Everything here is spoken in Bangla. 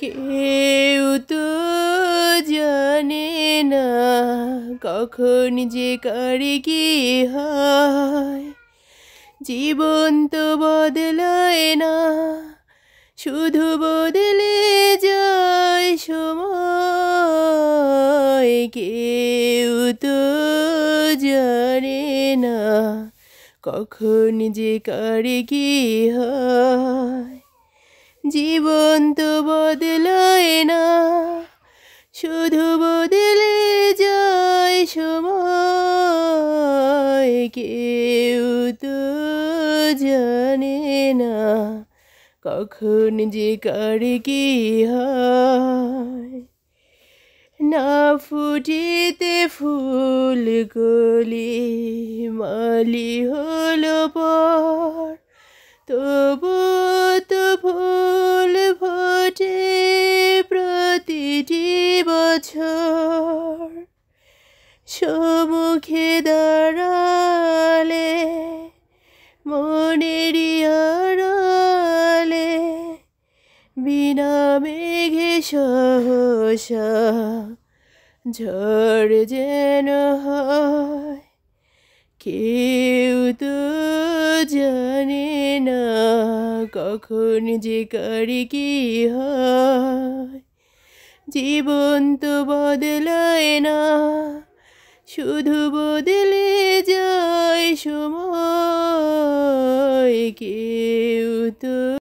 কেউ তো জানে না কখন যে কার কি হয়। জীবন তো বদলায় না, শুধু বদলে যায় সময়। কেউ তো জানে না কখন যে কার কি হয়। জীবন তো বদলায় না, শুধু বদলে যায় সময়। কেউ তো জানে না কখন যে কার কি হয়। না ফুটিতে ফুল কলি মালি হলো পর, তবু তো ফুল ফোটে প্রতিটি বছর। সম্মুখে দাঁড়ালে মনেরই আড়ালে বিনা মেঘে সহসা ঝড় যেন হয়। কেউ তো জানে না কখন যে কার কি হয়। জীবন তো বদলায় না, শুধু বদলে যায় সময়। কেউ তো